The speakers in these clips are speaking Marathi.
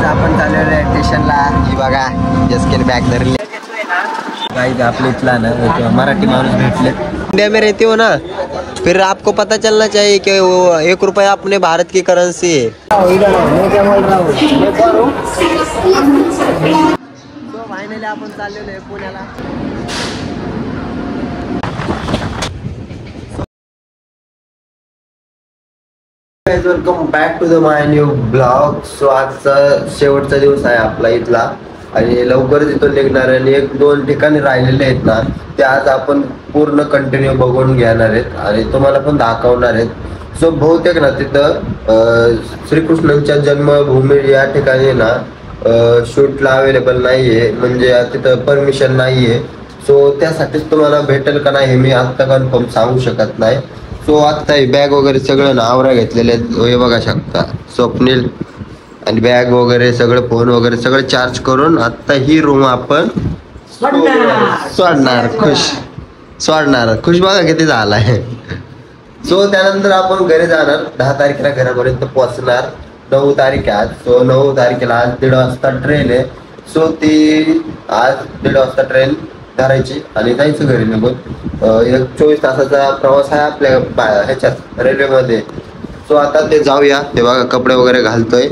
आपण चाललेलो आहे स्टेशनला. ही बघा जसकीन बॅग धरली. गाइस आपले इथला ना एक मराठी माणूस भेटले. इंडिया में रहते हो ना, फिर आपको पता चलना चाहिए कि वो 1 रुपया अपने भारत की करेंसी है. तो फायनली आपण चाललेलो आहे पुण्याला. Welcome back to the my new blog. So आजचा शेवटचा दिवस आहे आपला इथला आणि लवकरच इथून निघणार आणि 1-2 ठिकाणी राहिलेले आहेत ना, ते आज आपण पूर्ण कंटिन्यू बघून घेणार आहेत आणि तुम्हाला पण दाखवणार आहेत. सो बहुतेक ना तिथं श्रीकृष्णांच्या जन्मभूमी या ठिकाणी ना शूटला अवेलेबल नाहीये, म्हणजे तिथं परमिशन नाहीये. सो त्यासाठीच तुम्हाला भेटेल का नाही हे मी आत्ता कन्फर्म सांगू शकत नाही. सो आत्ता बॅग वगैरे सगळं ना आवरा घेतलेले आहेत. हे बघा शकता स्वप्नील आणि बॅग वगैरे सगळं, फोन वगैरे सगळं चार्ज करून आत्ता ही रूम आपण सोडणार. खुश बघा किती झालाय. सो त्यानंतर आपण घरी जाणार. 10 तारखेला घरापर्यंत पोहोचणार. 9 तारीख आहे आज. सो 9 तारखेला आज 1:30 वाजता ट्रेन आहे. सो ती आज 1:30 वाजता ट्रेन धरायची आणि जायचं घरी निघून. 24 तासाचा प्रवास आहे आपल्या ह्याच्यात रेल्वेमध्ये. सो आता ते जाऊया. ते बघा कपडे वगैरे घालतोय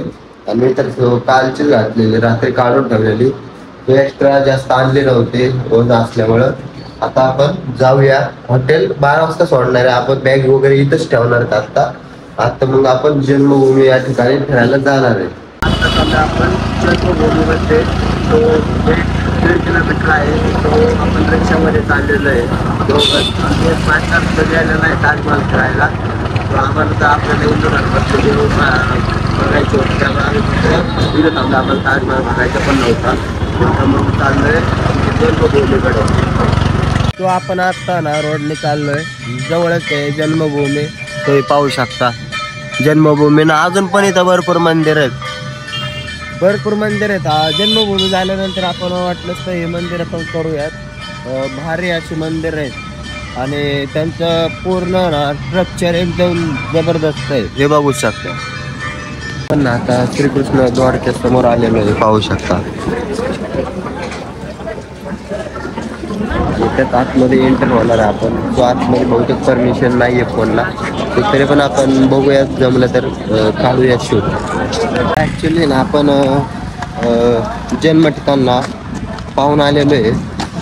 आणि मी तर कालचीच घातलेली, रात्री काढून ठेवलेली, एक्स्ट्रा जास्त आणले नव्हते रोज असल्यामुळं. आता आपण जाऊया. हॉटेल 12 वाजता सोडणार आहे. आपण बॅग वगैरे इथंच ठेवणार आहेत आता मग आपण जन्मभूमी या ठिकाणी फिरायला जाणार आहे. आता समजा आपण जन्मभूमीमध्ये 1.5 किलोमीटर आहे. तो आपण रिक्षामध्ये चाललेलो आहे. 5 तास गेलेला आहे ताजमहल फिरायला. तो आम्हाला तर आपल्याला इंदोर बघायचं होतं, त्यामुळे आम्ही तिथं थांबला. आम्हाला ताजमहल बघायचा पण नव्हता. मग चाललोय जन्मभूमीकडे. तो आपण आत्ता ना रोडने चाललोय. जवळच आहे जन्मभूमी. तुम्ही पाहू शकता जन्मभूमी ना. अजून पण इथं भरपूर मंदिर आहेत. जन्मभूमी झाल्यानंतर आपण वाटलंच तर हे मंदिर आपण करूयात. भारी अशी मंदिर आहेत आणि त्यांचं पूर्ण ना स्ट्रक्चर एकदम जबरदस्त आहे. हे बघू शकता. पण आता श्रीकृष्ण द्वारके समोर आलेलो आहे, पाहू शकता. त्यात आतमध्ये एंटर होणार आहे आपण. तो आतमध्ये बहुतेक परमिशन नाही आहे फोनला, तरी पण आपण बघूयात, जमलं तर काढूया शूट. ॲक्च्युली ना आपण जन्म ठिकाणला पाहून आलेलो आहे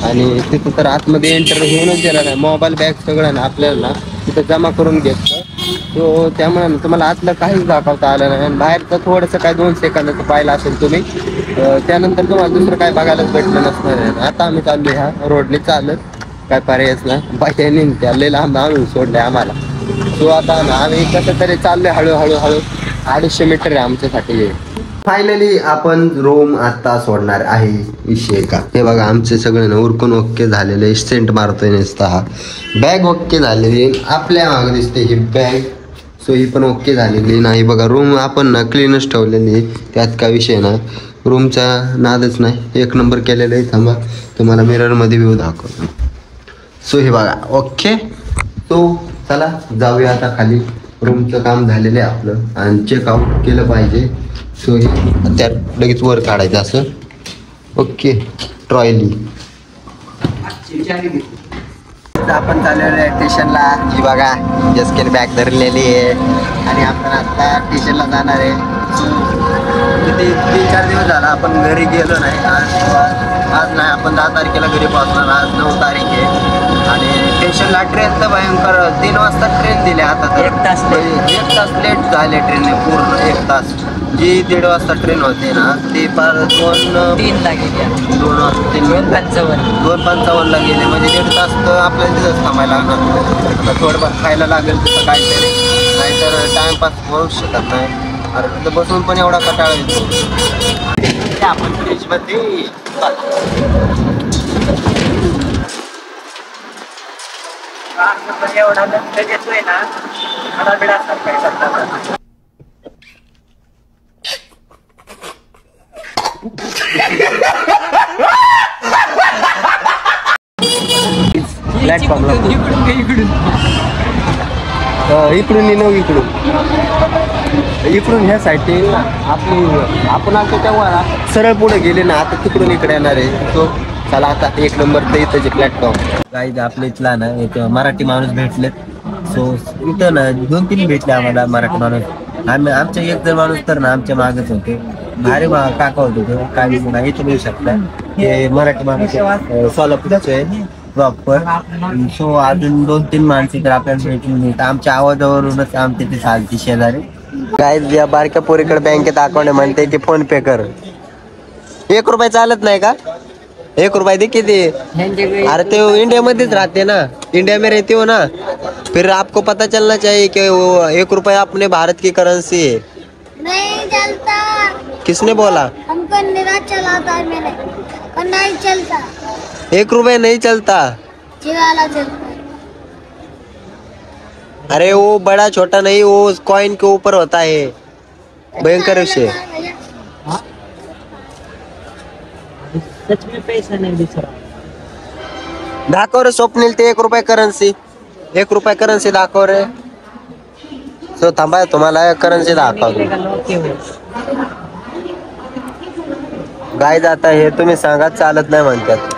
आणि तिथं तर आतमध्ये एंटर होऊनच देणार आहे. मोबाईल बॅग सगळं ना आपल्याला ना तिथं जमा करून घेतलं. तो त्यामुळे तुम्हाला आतलं काहीच दाखवता आलं नाही आणि बाहेरचं थोडंसं काय 2 सेकंदाचं पाहिलं असेल तुम्ही. त्यानंतर तुम्हाला दुसरं काय बघायलाच भेटलं नसणार आहे. आता आम्ही चाललो ह्या रोडने चालत, काय पर्यायच ना. बाकी त्या लांब आणून सोडले आम्हाला. सो आता ना आम्ही कसं तरी चाललोय हळूहळू 250 मीटर आहे आमच्यासाठी. फायनली आपण रूम आता सोडणार आहे. विषय का हे बघा, आमचे सगळे ना उरकून ओके झालेले. सेंट मारतोय नसता. हा बॅग ओके झालेली आपल्या मागं दिसते ही बॅग. सो ही पण ओके झालेली नाही. बघा रूम आपण ना क्लीनच ठेवलेली, त्यात काय विषय नाही. रूमचा नादच नाही, 1 नंबर केलेलं आहे. थांबा तुम्हाला मिररमध्ये व्ह्यू दाखवतो. सो हे बघा ओके. तो चला जाऊया आता खाली. रूमचं काम झालेलं आहे आपलं आणि चेकआउट केलं पाहिजे. सो हे त्यात लगेच वर काढायचं असं. ओके ट्रॉयली आपण चाललेलो आहे स्टेशनला. ही बघा जसकीन बॅग धरलेली आहे आणि आपण आता स्टेशनला जाणार आहे. किती 3-4 दिवस झाला आपण घरी गेलो नाही. आज नाही, आपण 10 तारखेला घरी पोहोचणार. आज 9 तारीख आहे आणि स्टेशनला ट्रेन तर भयंकर 3 वाजता ट्रेन दिली. आता तर 1 तास लेट झाले ट्रेनने, पूर्ण 1 तास. जी 1:30 वाजता ट्रेन होते ना ती पार 2:03ला गेली. 2:55ला गेले, म्हणजे 1.5 तास तर आपल्याला तिथंच थांबायला लागणार. आता थोडंफार खायला लागेल तिथं काहीतरी, नाहीतर टाइमपास होऊच शकत नाही. अरे तिथं बसून पण एवढा कंटाळा येतो. आपण फ्रीजमध्ये एवढा लक्ष देतोय ना, मला बिडा काही शकतात. प्लॅटफॉर्मला इकडून इकडून इकडून ह्या साईडने आपली आपण आलतो तेव्हा सरळ पुढे गेले ना, आता तिकडून इकडे येणार आहे. तो चला आता 1 नंबर तर इथं जे प्लॅटफॉर्म काही आपल्या इथला ना एक मराठी माणूस भेटलेत. सो इथं ना 2-3 भेटले आम्हाला मराठी माणूस. आमच्या एक जण माणूस तर ना आमच्या मागच होते. भारी काका होते ते, काही नाही इथं मिळू शकता. हे मराठी माणूस सोलापूरचे प्रॉपर. सो अजून 2-3 माणसं तर आपल्याला भेटली नाही. तर आमच्या आवाजावरूनच आमच्या ते चालती शेजारी. काय या बारक्या पोरीकडे बँकेत अकाउंट आहे म्हणते की फोन पे कर. 1 रुपये चालत नाही का? 1 रुपये दे किती? अरे ते इंडिया मध्येच राहते ना, इंडिया में रहते हो ना, फिर आपको पता चलना चाहिए कि वो 1 रुपया अपने भारत की करेंसी है. नहीं चलता. किसने बोला? हमको निरा चलाता है मैंने, और नहीं चलता. 1 रुपये नहीं चलता. वाला चलता. अरे वो बड़ा छोटा नहीं, वो कॉइन के ऊपर होता है. भयंकर विषय. सच में पैसा नहीं दिख रहा. दाखव रे स्वप्नील ते 1 रुपये करन्सी. 1 रुपये करन्सी दाखव रे. सो थांबा तुम्हाला करन्सी दाखवतो. गाय जाता हे तुम्ही सांगा चालत नाही म्हणतात.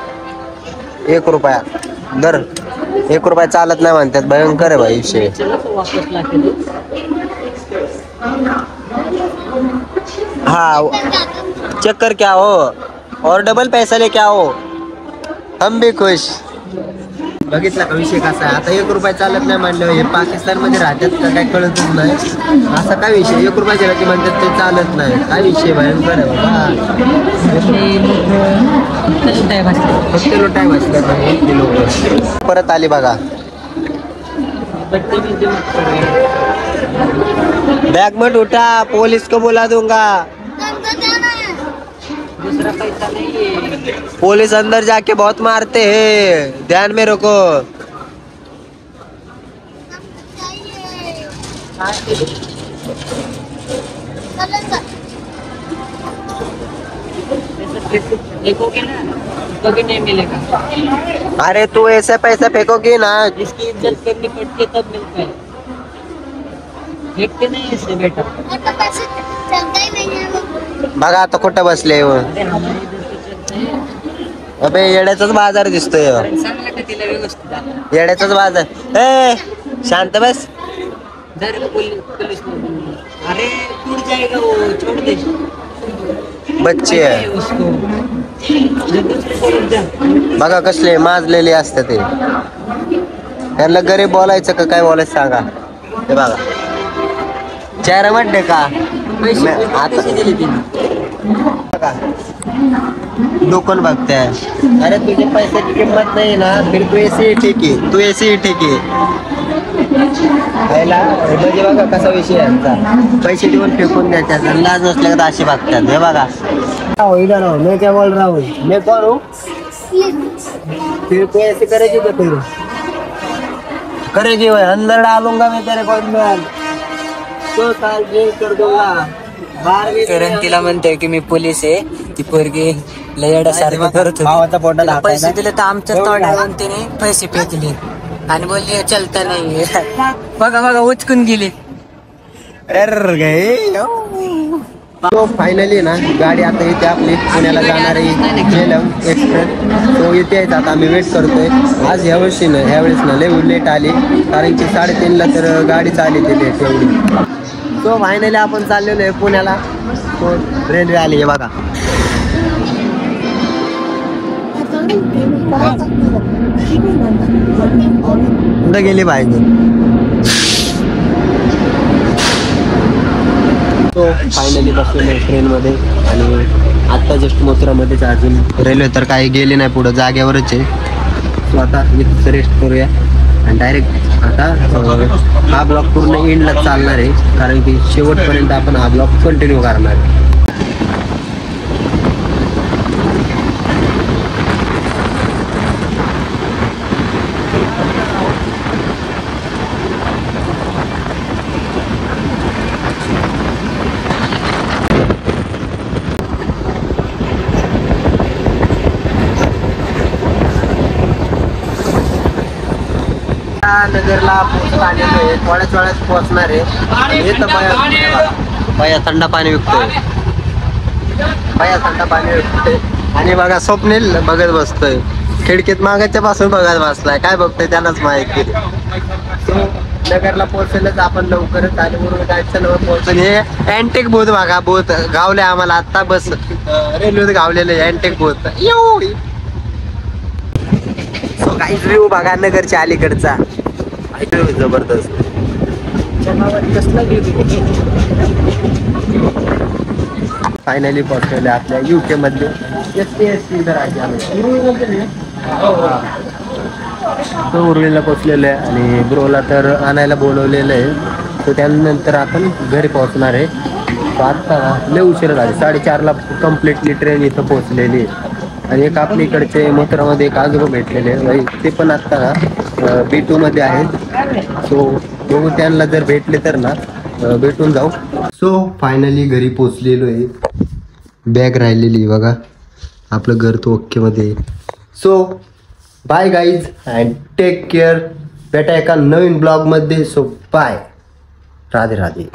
1 रुपया दर 1 रुपया चालत नाही म्हणतात. भयंकर आहे भाई विषय. चलो तो वापस लाके दो. हाँ चेक कर क्या हो और डबल पैसा लेके आओ, हम भी खुश. बघितला का विषय कसा आहे. आता 1 रुपया चालत नाही म्हणलं, हे पाकिस्तान मध्ये राहतात का काय कळतच नाही. असा काय विषय 1 रुपया गेला की म्हणतात ते चालत नाही. काय विषय भयंकर आहे बाबा. फक्त लोटाय बसले लोक. परत आली बघा. बैग मत उठा, पुलिस को बुला दूंगा. हमको जाना है. दूसरा पैसा नहीं है. पुलिस अंदर जाके बहुत मारते हैं, ध्यान में रखो. चाहिए. चलेगा. देखोगे ना कभी नहीं मिलेगा. अरे तू ऐसे पैसे फेंकोगी ना. इसकी इज्जत करनी पड़ती है तब मिलता है. देखते नहीं ऐसे बेटा. और तो पैसे चलता ही नहीं है वो. बघा आता कुठं बसले हो. अरे हमारे इधर तो चलते हैं. अबे येड्याचाच बाजार दिसतोय. कारण सांगला का तिला व्यवस्थित आला. येड्याचाच बाजार. ए शांत बस. डर पुलिस ने बोला. अरे टूट जाएगा वो, छोड़ दे. बच्चे आहे. उसको जो दूसरे को रुक जा. बघा कसले माजलेले असतात ते. त्यांना गरीब बोलायचं का काय बोलायचं सांगा. ते बघा चेहरा म्हटले का आता दिले तिने. बघा दुकान बघताय. अरे तुझ्या पैशाची किंमत नाही ना, फिर तू ऐसे ही ठीक आहे, तू ऐसे ही ठीक आहे. म्हणजे बघा कसा विषय आहे यांचा. पैसे देऊन फेकून द्यायच्या, लाज नसल्या का अशी बघतात. हे बघा इधर हो, मैं क्या बोल रहा हूँ, मैं कौन हूँ. फिर तू ऐसे करेगी क्या? फिर करेगी भाई, अंदर डालूंगा मैं तेरे को अंदर. 2 साल जेल कर दूंगा. कारण तिला म्हणते की मी पोलीस आहे. ती पोरगी लयड्यासारखं करत भावाचा फोटो होती. पैसे दिले तर आमच्या तोंडावर तिने पैसे फेकले आणि बोलली चलता नाही. बघा बघा उचकून गेली. तो फायनली ना गाडी आता इथे आपली पुण्याला जाणार आहे झेलम एक्सप्रेस. तो इथे आहेत. आता आम्ही वेट करतोय. आज ह्यावेळेस ना लय लेट आली, कारण की 3:30ला तर गाडीच आली ती लेट एवढी. तो फायनली आपण चाललेलो आहे पुण्याला. तो रेल्वे आली आहे बघा. कुठं गेली पाहिजे. तो फायनली बसलेलो आहे ट्रेनमध्ये आणि आत्ता जस्ट मथुरामध्येच. अजून रेल्वे तर काही गेली नाही पुढं, जागेवरच आहे. तो आता इथं रेस्ट करूया आणि डायरेक्ट आता हा ब्लॉग पूर्ण एंडला चालणार आहे, कारण की शेवटपर्यंत आपण हा ब्लॉग कंटिन्यू करणार आहे. नगरला पोहोचत आलेलो आहे. थोड्याच वेळात पोहोचणार आहे. हे तर बाया थंड पाणी विकतोय, बाया थंड पाणी विकतोय. आणि बघा स्वप्नील बघत बसतोय खिडकीत, मागाच्या पासून बघत बसलाय. काय बघतोय त्यालाच माहिती. नगरला पोहोचलेच आपण लवकरच आणि म्हणून जायचं लवकर पोहोचून. हे अँटिक बोट बघा, बोट गावले आम्हाला आता. बस रेल्वेत गावलेले अँटिक बोट. सो काही व्ह्यू बघा नगरच्या अलीकडचा, जबरदस्त. फायनली पोहोचलेले आपल्या UK मध्ये. तो उरलेला पोचलेलं आहे आणि ब्रोला तर आणायला बोलवलेलं आहे. तो त्यानंतर आपण घरी पोहोचणार आहे. तो आत्ता लय उशीर झाले, 4:30ला कम्प्लिटली ट्रेन इथं पोहोचलेली आहे. आणि एक आपल्या इकडचे मोत्रामध्ये एक आजोबा भेटलेले आहे, ते पण आत्ता B2 मध्ये आहेत. सो बघू त्यांना जर भेटले तर ना भेटून जाऊ. सो फायनली घरी पोहोचलेलो आहे. बॅग राहिलेली बघा, आपलं घर तो ओके मध्ये. So bye guys and take care. भेटा एका नवीन ब्लॉग मध्ये. So bye, Radhe Radhe.